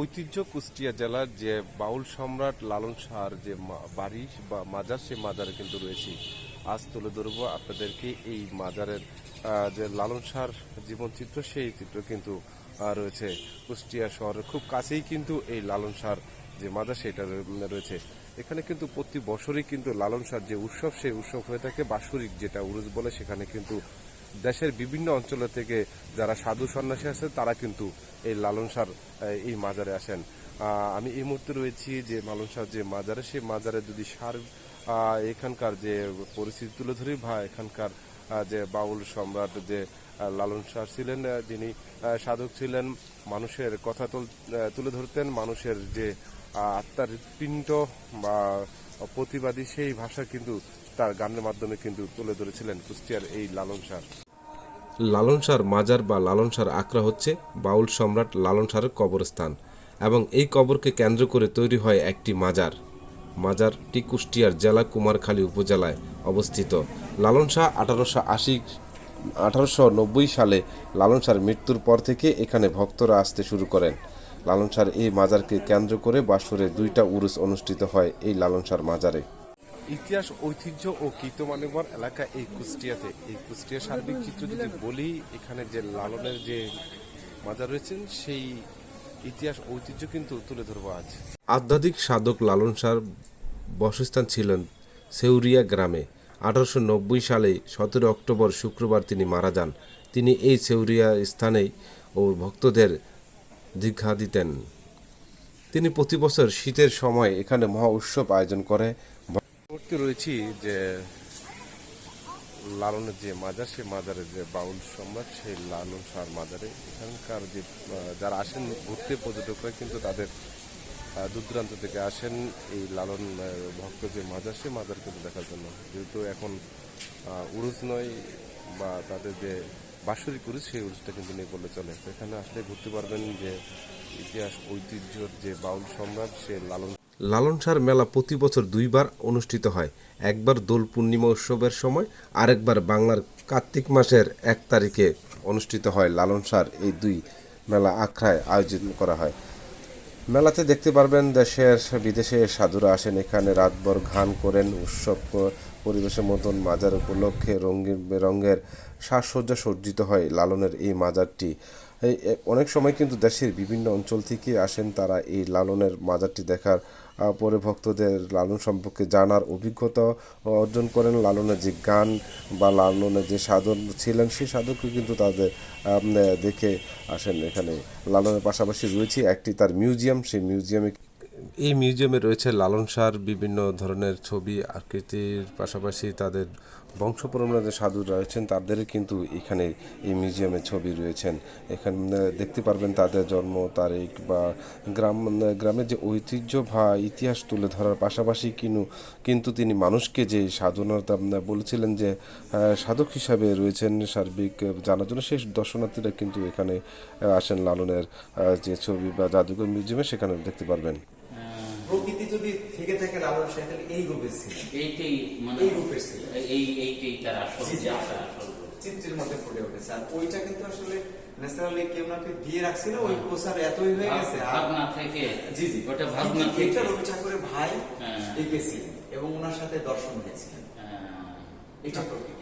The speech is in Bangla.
ঐতিহ্য কুষ্টিয়া জেলার যে বাউল সম্রাট লালন শাহর যে বাড়ি বা মাজার, সেই মাজারে কিন্তু রয়েছি। আজ তুলে ধরবো আপনাদেরকে এই মাজারের যে লালন শাহর জীবনচিত্র, সেই চিত্র কিন্তু রয়েছে কুষ্টিয়া শহরের খুব কাছেই কিন্তু এই লালন শাহর যে মাজার সেটা রয়েছে। এখানে কিন্তু প্রতি বছরই কিন্তু লালন শাহর যে উৎসব, সেই উৎসব হয়ে থাকে বাৎসরিক, যেটা উরুস বলে। সেখানে কিন্তু দেশের বিভিন্ন অঞ্চল থেকে যারা সাধু সন্ন্যাসী আছে তারা কিন্তু এই লালন শাহর এই মাজারে আসেন। আমি এই মুহূর্তে রয়েছি যে লালন শাহর যে মাজারে, সেই মাজারে যদি এখানকার যে পরিস্থিতি তুলে ধরি, বা এখানকার যে বাউল সম্রাট যে লালন শাহ ছিলেন, যিনি সাধক ছিলেন, মানুষের কথা তুলে ধরতেন, মানুষের যে আত্মার হৃৎপিণ্ড বা প্রতিবাদী সেই ভাষা কিন্তু তার গানের মাধ্যমে কিন্তু তুলে ধরেছিলেন কুষ্টিয়ার এই লালন শাহ। লালন শাহর মাজার বা লালন শাহর আখড়া হচ্ছে বাউল সম্রাট লালন শাহর কবরস্থান, এবং এই কবরকে কেন্দ্র করে তৈরি হয় একটি মাজার। মাজারটি কুষ্টিয়ার জেলা কুমারখালী উপজেলায় অবস্থিত। লালন শাহ 1890 সালে লালন শাহর মৃত্যুর পর থেকে এখানে ভক্তরা আসতে শুরু করেন। লালন শাহর এই মাজারকে কেন্দ্র করে বছরে 2টা উরুস অনুষ্ঠিত হয় এই লালন শাহর মাজারে। ইতিহাস, ঐতিহ্য ও কীর্তমানবর এলাকা এই কুষ্টিয়াতে। এই কুষ্টিয়ার সার্বিক চিত্র যদি বলি, এখানে যে লালনের যে মাজার রয়েছেন, সেই ইতিহাস ঐতিহ্য কিন্তু তুলে ধরবো আজ। আধ্যাত্মিক সাধক লালন শাহর বাসস্থান ছিলেন সেউরিয়া গ্রামে। 1890 সালে 17 অক্টোবর শুক্রবার তিনি মারা যান। তিনি এই সেউরিয়া স্থানেই ও ভক্তদের দীক্ষা দিতেন। তিনি প্রতি বছর শীতের সময় এখানে মহা উৎসব আয়োজন করে। রয়েছি যে লালনের যে মাজার, সেই মাজারের যে বাউল সম্রাট সেই লালন শাহর মাজারে এখানকার যে যারা আসেন ঘুরতে, পর্যটকরা কিন্তু তাদের দূর দূরান্ত থেকে আসেন এই লালন ভক্ত যে মাজার, সেই মাজার কিন্তু দেখার জন্য। যেহেতু এখন উরুস নয় বা তাদের যে বাৎসরিক উরুস, সেই উরুসটা কিন্তু নেই বললে চলে। এখানে আসলে ঘুরতে পারবেন যে ইতিহাস ঐতিহ্যর যে বাউল সম্রাট সে লালন শাহর মেলা প্রতি বছর 2বার অনুষ্ঠিত হয়। একবার দোল পূর্ণিমা উৎসবের সময়, আরেকবার বাংলার কার্তিক মাসের 1 তারিখে অনুষ্ঠিত হয়। লালন শাহর এই 2 মেলা আখড়ায় আয়োজন করা হয়। মেলাতে দেখতে পারবেন দেশের বিদেশে সাধুরা আসেন এখানে, রাতভর গান করেন। উৎসব পরিবেশের মতন মাজার উপলক্ষে রঙিন বেরঙের সাজসজ্জা সজ্জিত হয় লালনের এই মাজারটি। অনেক সময় কিন্তু দেশের বিভিন্ন অঞ্চল থেকে আসেন তারা এই লালনের মাজারটি দেখার পরে ভক্তদের লালন সম্পর্কে জানার অভিজ্ঞতা অর্জন করেন। লালনের যে গান বা লালনের যে সাধক ছিলেন, সেই সাধককে কিন্তু তাদের দেখে আসেন এখানে। লালনের পাশাপাশি রয়েছে একটি তার মিউজিয়াম। সেই মিউজিয়ামে রয়েছে লালন শাহর বিভিন্ন ধরনের ছবি, আকৃতির পাশাপাশি তাদের বংশ পরম্পরার যে সাধু রয়েছেন তাদের কিন্তু এখানে এই মিউজিয়ামে ছবি রয়েছেন। এখানে দেখতে পারবেন তাদের জন্ম তারিখ বা গ্রামের যে ঐতিহ্য বা ইতিহাস তুলে ধরার পাশাপাশি কিন্তু তিনি মানুষকে যে সাধনতা বলেছিলেন, যে সাধক হিসাবে রয়েছেন সার্বিক জানার জন্য, সেই দর্শনার্থীরা কিন্তু এখানে আসেন। লালনের যে ছবি বা জাদুঘর মিউজিয়ামে সেখানে দেখতে পারবেন। প্রকৃতি যদি থেকে থাকে লালন শাহ তাহলে এই রূপের ছিল, এইটাই মানে এই রূপের ছিল, এইটাই তার আসল চিত্রের মধ্যে ফুটে উঠেছে। আর ওইটা কিন্তু আসলে ন্যাচারালি কেউ ওনাকে দিয়ে রাখছিল, ওই প্রসার এতই হয়ে গেছে ভাবনা থেকে। জি জি, ওটা ভাবনা থেকে রবি ঠাকুরের ভাই এঁকেছিলেন এবং ওনার সাথে দর্শন হয়েছিলেন। এটা প্রকৃতি।